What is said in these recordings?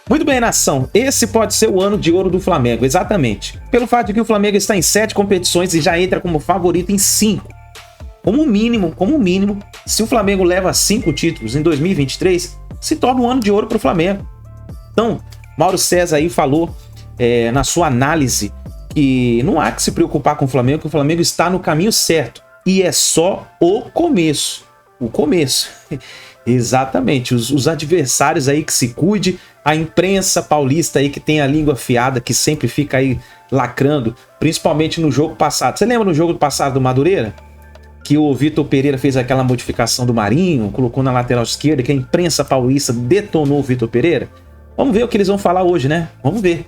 Muito bem, nação. Esse pode ser o ano de ouro do Flamengo, exatamente. Pelo fato de que o Flamengo está em 7 competições e já entra como favorito em 5. Como mínimo, se o Flamengo leva 5 títulos em 2023, se torna um ano de ouro para o Flamengo. Então, Mauro César aí falou na sua análise que não há que se preocupar com o Flamengo, que o Flamengo está no caminho certo. E é só o começo. O começo. Exatamente. Os adversários aí que se cuide, a imprensa paulista aí que tem a língua afiada, que sempre fica aí lacrando, principalmente no jogo passado. Você lembra no jogo passado do Madureira? Que o Vitor Pereira fez aquela modificação do Marinho, colocou na lateral esquerda, que a imprensa paulista detonou o Vitor Pereira? Vamos ver o que eles vão falar hoje, né? Vamos ver.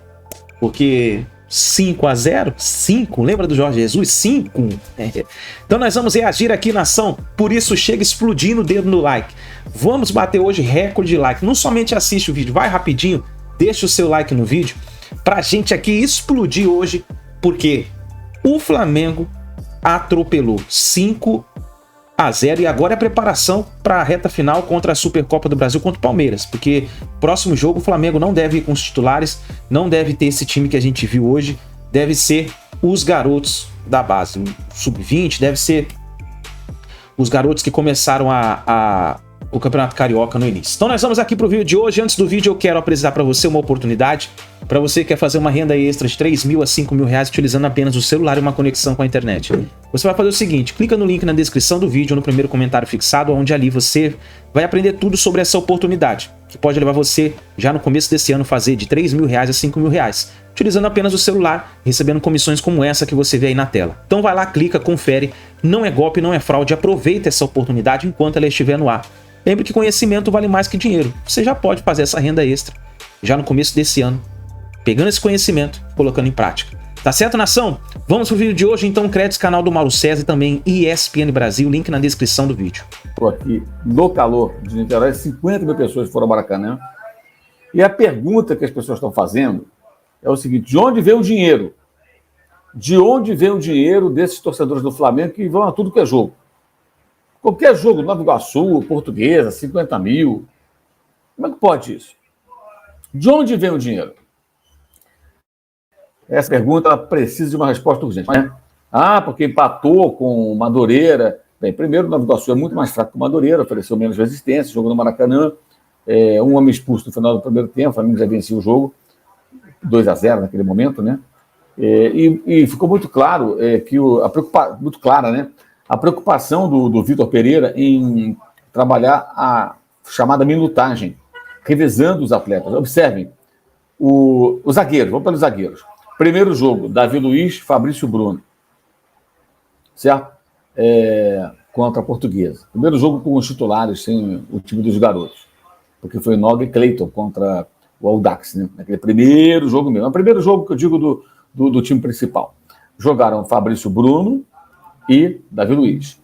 Porque 5-0, 5, lembra do Jorge Jesus? 5. Então nós vamos reagir aqui, nação. Por isso chega explodindo o dedo no like. Vamos bater hoje recorde de like. Não somente assiste o vídeo, vai rapidinho, deixa o seu like no vídeo pra gente aqui explodir hoje, porque o Flamengo atropelou 5-0 e agora é a preparação para a reta final contra a Supercopa do Brasil contra o Palmeiras, porque próximo jogo o Flamengo não deve ir com os titulares, não deve ter esse time que a gente viu hoje, deve ser os garotos da base, sub-20, deve ser os garotos que começaram o Campeonato Carioca no início. Então nós vamos aqui para o vídeo de hoje. Antes do vídeo eu quero apresentar para você uma oportunidade, para você que quer fazer uma renda extra de 3 mil a 5 mil reais utilizando apenas o celular e uma conexão com a internet. Você vai fazer o seguinte, clica no link na descrição do vídeo ou no primeiro comentário fixado, onde ali você vai aprender tudo sobre essa oportunidade, que pode levar você já no começo desse ano fazer de 3 mil reais a 5 mil reais, utilizando apenas o celular, recebendo comissões como essa que você vê aí na tela. Então vai lá, clica, confere, não é golpe, não é fraude, aproveita essa oportunidade enquanto ela estiver no ar. Lembre que conhecimento vale mais que dinheiro. Você já pode fazer essa renda extra já no começo desse ano, pegando esse conhecimento, colocando em prática. Tá certo, nação? Vamos pro vídeo de hoje, então, créditos canal do Mauro César e também ESPN Brasil, link na descrição do vídeo. Estou aqui no calor de Niterói, 50 mil pessoas foram ao Maracanã. E a pergunta que as pessoas estão fazendo é o seguinte: de onde vem o dinheiro? De onde vem o dinheiro desses torcedores do Flamengo que vão a tudo que é jogo? Qualquer jogo, Nova Iguaçu, Portuguesa, 50 mil. Como é que pode isso? De onde vem o dinheiro? Essa pergunta ela precisa de uma resposta urgente, né? Porque empatou com o Madureira. Bem, primeiro, o Nova Iguaçu é muito mais fraco que o Madureira, ofereceu menos resistência, jogou no Maracanã, um homem expulso no final do primeiro tempo, o Flamengo já vencia o jogo, 2-0 naquele momento, né? E ficou muito claro muito clara, né? A preocupação do Vitor Pereira em trabalhar a chamada minutagem, revezando os atletas. Observem, os zagueiros, vamos pelos zagueiros. Primeiro jogo, Davi Luiz, Fabrício Bruno, certo? Contra a Portuguesa. Primeiro jogo com os titulares, sem o time dos garotos, porque foi Noga e Cleiton contra o Audax, né? Naquele primeiro jogo mesmo. É o primeiro jogo que eu digo do time principal. Jogaram Fabrício Bruno e Davi Luiz.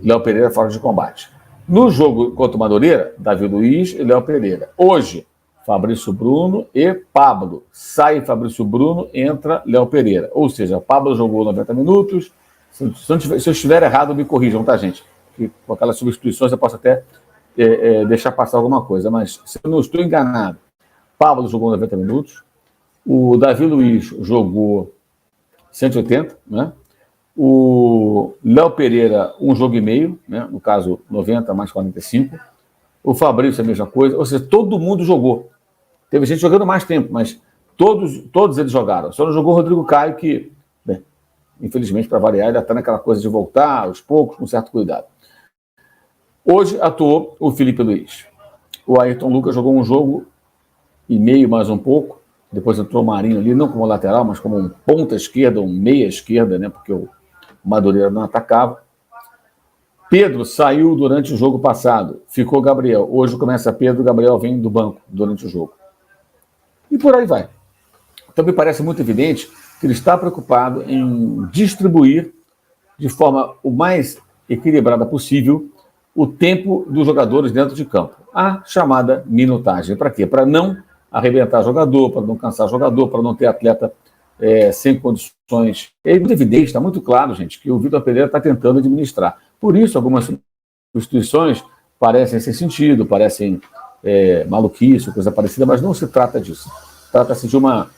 Léo Pereira fora de combate. No jogo contra o Madureira, Davi Luiz e Léo Pereira. Hoje, Fabrício Bruno e Pablo. Sai Fabrício Bruno, entra Léo Pereira. Ou seja, Pablo jogou 90 minutos. Se eu estiver errado, me corrijam, tá, gente? Que com aquelas substituições eu posso até deixar passar alguma coisa. Mas se eu não estou enganado, Pablo jogou 90 minutos. O Davi Luiz jogou 180, né? O Léo Pereira, um jogo e meio, né? No caso, 90 mais 45. O Fabrício, a mesma coisa. Ou seja, todo mundo jogou. Teve gente jogando mais tempo, mas todos eles jogaram. Só não jogou o Rodrigo Caio, que, bem, infelizmente, para variar, ainda está naquela coisa de voltar aos poucos, com certo cuidado. Hoje atuou o Felipe Luiz. O Ayrton Lucas jogou um jogo e meio, mais um pouco. Depois entrou o Marinho ali, não como lateral, mas como um ponta esquerda, um meia esquerda, né? Porque o Madureira não atacava. Pedro saiu durante o jogo passado, ficou Gabriel. Hoje começa Pedro, Gabriel vem do banco durante o jogo. E por aí vai. Então me parece muito evidente que ele está preocupado em distribuir de forma o mais equilibrada possível o tempo dos jogadores dentro de campo. A chamada minutagem. Para quê? Para não arrebentar jogador, para não cansar jogador, para não ter atleta sem condições. É muito evidente, está muito claro, gente, que o Vitor Pereira está tentando administrar. Por isso, algumas substituições parecem ser sentido, parecem maluquice, coisa parecida, mas não se trata disso. Trata-se de uma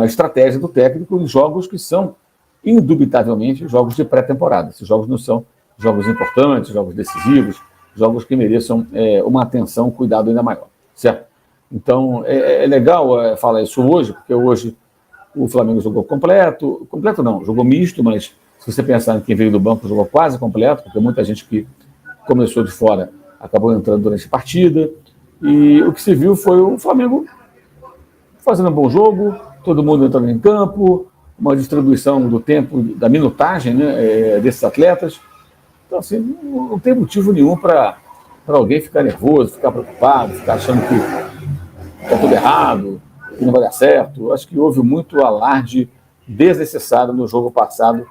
estratégia do técnico em jogos que são, indubitavelmente, jogos de pré-temporada. Esses jogos não são jogos importantes, jogos decisivos, jogos que mereçam uma atenção, um cuidado ainda maior, certo? Então, é legal falar isso hoje, porque hoje o Flamengo jogou completo não, jogou misto, mas se você pensar em quem veio do banco, jogou quase completo, porque muita gente que começou de fora acabou entrando durante a partida, e o que se viu foi o Flamengo fazendo um bom jogo, todo mundo entrando em campo, uma distribuição do tempo, da minutagem, né, desses atletas. Então, assim, não tem motivo nenhum para alguém ficar nervoso, ficar preocupado, ficar achando que está tudo errado, que não vai dar certo. Acho que houve muito alarde desnecessário no jogo passado,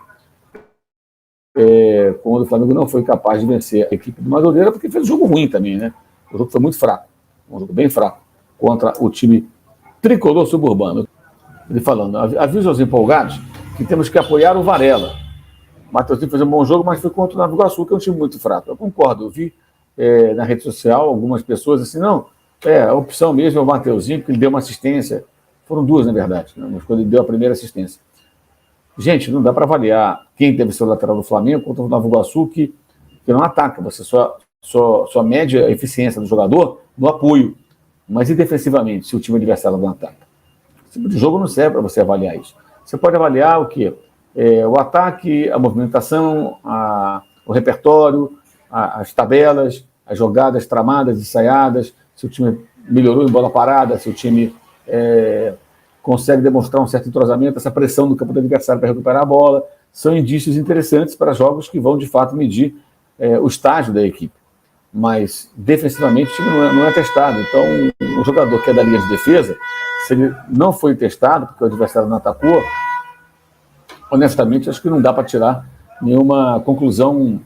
quando o Flamengo não foi capaz de vencer a equipe do Madureira, porque fez um jogo ruim também, né? O jogo foi muito fraco, um jogo bem fraco, contra o time tricolor suburbano. Ele falando, avisa aos empolgados que temos que apoiar o Varela. O Mateuzinho fez um bom jogo, mas foi contra o Nova Iguaçu, que é um time muito fraco. Eu concordo, eu vi na rede social algumas pessoas assim, não, a opção mesmo é o Mateuzinho, porque ele deu uma assistência. Foram duas, na verdade, né? Mas quando ele deu a primeira assistência. Gente, não dá para avaliar quem deve ser o lateral do Flamengo contra o Nova Iguaçu, que não ataca. Você só mede a eficiência do jogador no apoio. Mas e defensivamente, se o time adversário não ataca? Esse tipo de jogo não serve para você avaliar isso. Você pode avaliar o quê? O ataque, a movimentação, o repertório, as tabelas, as jogadas tramadas, ensaiadas, se o time melhorou em bola parada, se o time consegue demonstrar um certo entrosamento, essa pressão no campo do adversário para recuperar a bola, são indícios interessantes para jogos que vão, de fato, medir o estágio da equipe. Mas, defensivamente, o time não é testado. Então, um jogador que é da linha de defesa, se ele não foi testado, porque o adversário não atacou, honestamente, acho que não dá para tirar nenhuma conclusão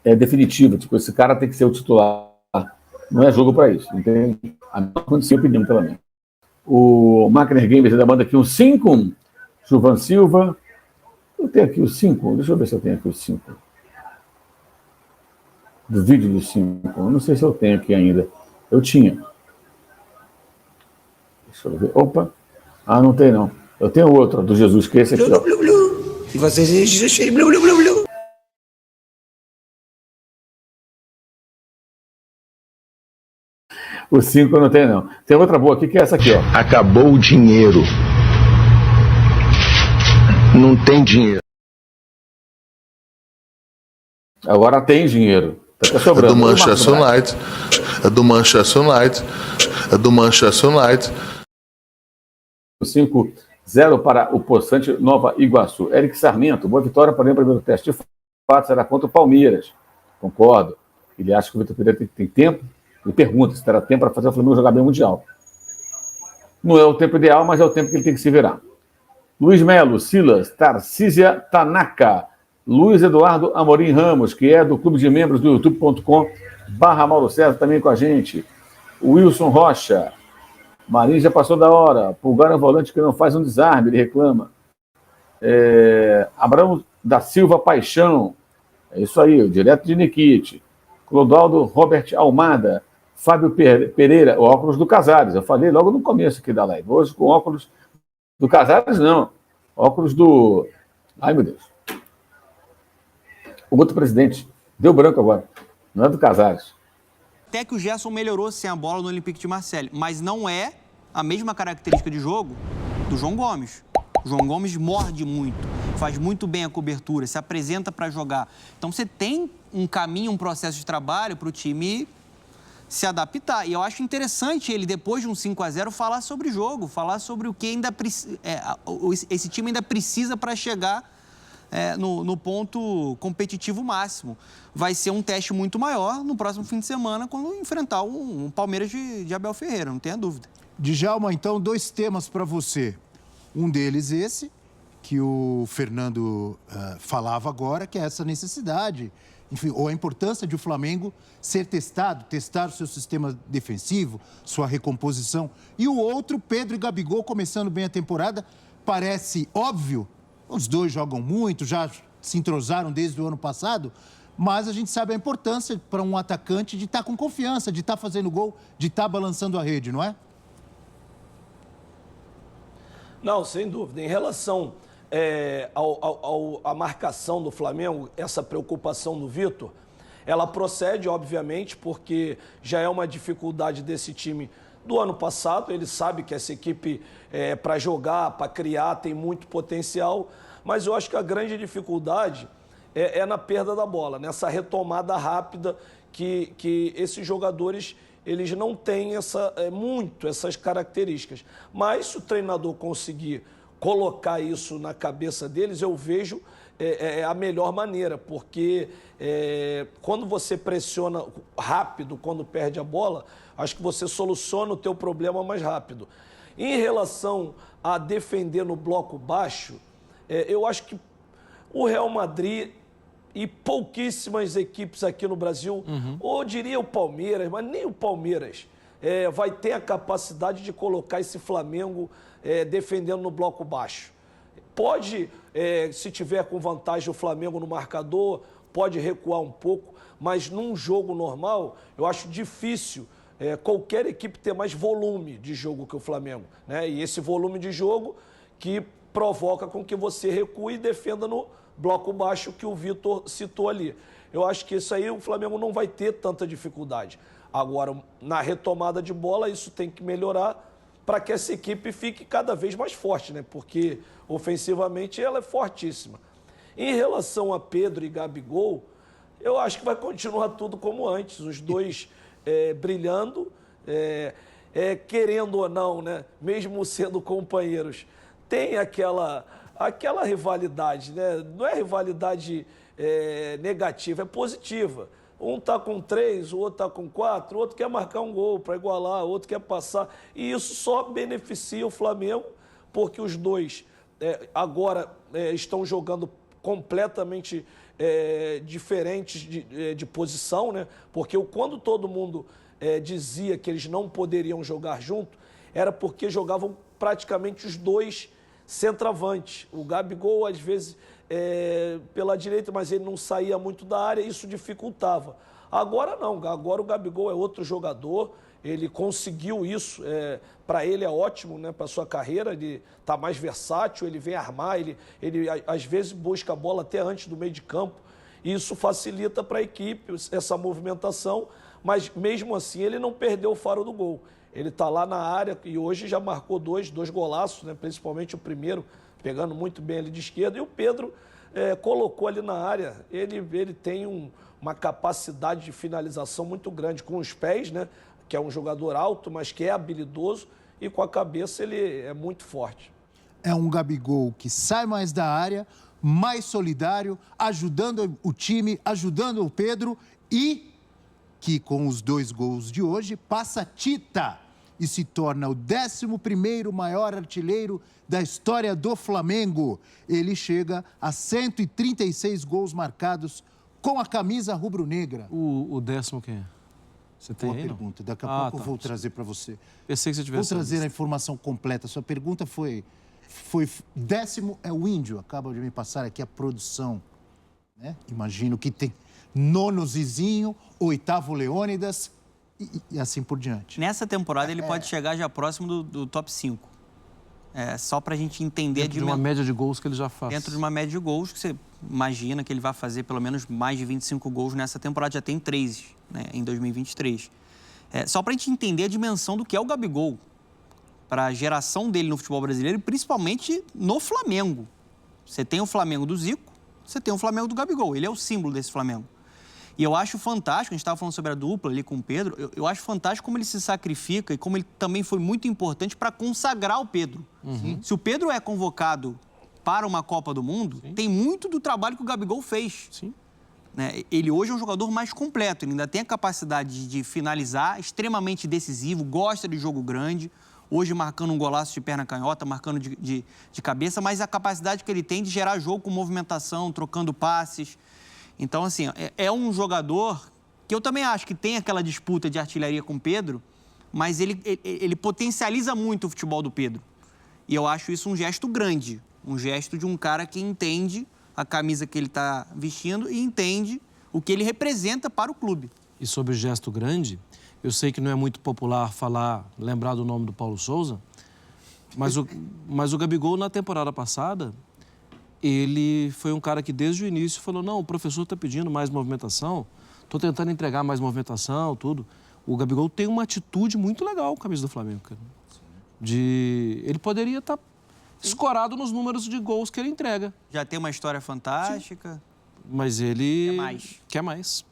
definitiva. Tipo, esse cara tem que ser o titular. Não é jogo para isso, entende? A minha opinião, pelo menos. O Máquina Games da banda aqui um 5, Gilvan Silva. Eu tenho aqui o 5, deixa eu ver se eu tenho aqui o 5. Do vídeo do 5, não sei se eu tenho aqui ainda. Eu tinha. Deixa eu ver. Opa! Não tem não. Eu tenho outro, do Jesus, que é esse aqui, ó. E vocês... O 5 eu não tenho, não. Tem outra boa aqui, que é essa aqui, ó. Acabou o dinheiro. Não tem dinheiro. Agora tem dinheiro. Tá sobrando. É do Manchester United. É do Manchester United. É do Manchester United. 5-0 para o Poçante Nova Iguaçu. Eric Sarmento, boa vitória para o primeiro teste. De fato, será contra o Palmeiras. Concordo. Ele acha que o Vitor Pereira tem tempo. Ele pergunta se terá tempo para fazer o Flamengo jogar bem o Mundial. Não é o tempo ideal, mas é o tempo que ele tem que se virar. Luiz Melo, Silas, Tarcísia Tanaka, Luiz Eduardo Amorim Ramos, que é do clube de membros do youtube.com/Mauro César, também com a gente. Wilson Rocha, Marinho já passou da hora. Pulgar é um volante que não faz um desarme, ele reclama. Abraão da Silva Paixão, é isso aí, direto de Nikit. Clodoaldo Robert Almada, Fábio Pereira, o óculos do Casares. Eu falei logo no começo aqui da live. Hoje com óculos do Casares, não. Óculos do... Ai, meu Deus. O outro presidente. Deu branco agora. Não é do Casares. Até que o Gerson melhorou sem a bola no Olympique de Marseille, mas não é a mesma característica de jogo do João Gomes. O João Gomes morde muito, faz muito bem a cobertura, se apresenta para jogar. Então você tem um caminho, um processo de trabalho para o time se adaptar. E eu acho interessante ele, depois de um 5-0, falar sobre o jogo, falar sobre o que ainda esse time ainda precisa para chegar no ponto competitivo máximo. Vai ser um teste muito maior no próximo fim de semana, quando enfrentar um Palmeiras de Abel Ferreira, não tenha dúvida. Djalma, então, 2 temas para você. Um deles esse, que o Fernando falava agora, que é essa necessidade, enfim, ou a importância de o Flamengo ser testado, testar o seu sistema defensivo, sua recomposição. E o outro, Pedro e Gabigol, começando bem a temporada, parece óbvio, os dois jogam muito, já se entrosaram desde o ano passado, mas a gente sabe a importância para um atacante de estar com confiança, de estar fazendo gol, de estar balançando a rede, não é? Não, sem dúvida. Em relação à marcação do Flamengo, essa preocupação do Vitor, ela procede, obviamente, porque já é uma dificuldade desse time do ano passado. Ele sabe que essa equipe, para jogar, para criar, tem muito potencial, mas eu acho que a grande dificuldade é na perda da bola, nessa retomada rápida que esses jogadores eles não têm essas características. Mas se o treinador conseguir colocar isso na cabeça deles, eu vejo a melhor maneira, porque quando você pressiona rápido, quando perde a bola, acho que você soluciona o teu problema mais rápido. Em relação a defender no bloco baixo, eu acho que o Real Madrid e pouquíssimas equipes aqui no Brasil, ou diria o Palmeiras, mas nem o Palmeiras, vai ter a capacidade de colocar esse Flamengo defendendo no bloco baixo. Pode, se tiver com vantagem o Flamengo no marcador, pode recuar um pouco, mas num jogo normal, eu acho difícil qualquer equipe ter mais volume de jogo que o Flamengo, né? E esse volume de jogo que provoca com que você recue e defenda no bloco baixo que o Vitor citou ali. Eu acho que isso aí o Flamengo não vai ter tanta dificuldade. Agora, na retomada de bola, isso tem que melhorar para que essa equipe fique cada vez mais forte, né? Porque ofensivamente ela é fortíssima. Em relação a Pedro e Gabigol, eu acho que vai continuar tudo como antes, os dois brilhando, querendo ou não, né? Mesmo sendo companheiros, tem aquela rivalidade, né? Não é rivalidade negativa, é positiva. Um está com 3, o outro está com 4, o outro quer marcar um gol para igualar, o outro quer passar. E isso só beneficia o Flamengo, porque os dois agora estão jogando completamente diferentes de posição, né? Porque quando todo mundo dizia que eles não poderiam jogar junto, era porque jogavam praticamente os dois centroavantes. O Gabigol, às vezes, pela direita, mas ele não saía muito da área, isso dificultava. Agora não, agora o Gabigol é outro jogador, ele conseguiu isso, para ele é ótimo, né, para a sua carreira, ele está mais versátil, ele vem armar, ele às vezes busca a bola até antes do meio de campo, e isso facilita para a equipe essa movimentação, mas mesmo assim ele não perdeu o faro do gol. Ele está lá na área e hoje já marcou dois golaços, né? Principalmente o primeiro, pegando muito bem ali de esquerda. E o Pedro colocou ali na área. Ele tem uma capacidade de finalização muito grande com os pés, né? Que é um jogador alto, mas que é habilidoso. E com a cabeça ele é muito forte. É um Gabigol que sai mais da área, mais solidário, ajudando o time, ajudando o Pedro e que com os 2 gols de hoje passa Tita e se torna o 11º maior artilheiro da história do Flamengo. Ele chega a 136 gols marcados com a camisa rubro-negra. O 10º quem é? Você tem Boa aí, pergunta. não? Daqui a pouco eu vou trazer para você. Pensei que você tivesse... Vou trazer a informação completa. Sua pergunta foi 10º é o Índio. Acaba de me passar aqui a produção, né? Imagino que tem 9º Zizinho, 8º Leônidas e assim por diante. Nessa temporada ele pode chegar já próximo do top 5. Só pra gente entender... Dentro de uma média de gols que ele já faz. Dentro de uma média de gols que você imagina que ele vai fazer pelo menos mais de 25 gols nessa temporada. Já tem 3, né, em 2023. Só pra gente entender a dimensão do que é o Gabigol para a geração dele no futebol brasileiro e principalmente no Flamengo. Você tem o Flamengo do Zico, você tem o Flamengo do Gabigol. Ele é o símbolo desse Flamengo. E eu acho fantástico, a gente estava falando sobre a dupla ali com o Pedro, eu acho fantástico como ele se sacrifica e como ele também foi muito importante para consagrar o Pedro. Se o Pedro é convocado para uma Copa do Mundo, tem muito do trabalho que o Gabigol fez. Né? Ele hoje é um jogador mais completo, ele ainda tem a capacidade de finalizar, extremamente decisivo, gosta de jogo grande, hoje marcando um golaço de perna canhota, marcando de cabeça, mas a capacidade que ele tem de gerar jogo com movimentação, trocando passes. Então, assim, é um jogador que eu também acho que tem aquela disputa de artilharia com o Pedro, mas ele potencializa muito o futebol do Pedro. E eu acho isso um gesto grande, um gesto de um cara que entende a camisa que ele está vestindo e entende o que ele representa para o clube. E sobre o gesto grande, eu sei que não é muito popular lembrar do nome do Paulo Souza, mas o Gabigol, na temporada passada, ele foi um cara que desde o início falou, não, o professor está pedindo mais movimentação, estou tentando entregar mais movimentação, tudo. O Gabigol tem uma atitude muito legal com a camisa do Flamengo, cara. Ele poderia estar escorado nos números de gols que ele entrega. Já tem uma história fantástica. Mas ele Quer mais. quer mais.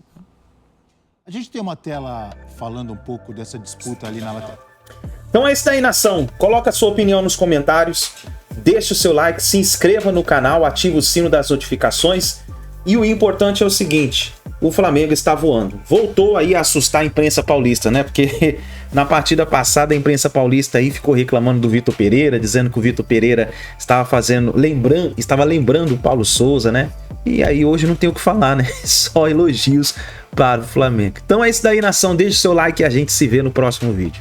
A gente tem uma tela falando um pouco dessa disputa ali na lateral. Então é isso aí, nação. Coloca a sua opinião nos comentários, deixa o seu like, se inscreva no canal, ativa o sino das notificações. E o importante é o seguinte, o Flamengo está voando. Voltou aí a assustar a imprensa paulista, né? Porque na partida passada a imprensa paulista aí ficou reclamando do Vitor Pereira, dizendo que o Vitor Pereira estava lembrando o Paulo Souza, né? E aí hoje não tem o que falar, né? Só elogios para o Flamengo. Então é isso daí, nação. Deixa o seu like e a gente se vê no próximo vídeo.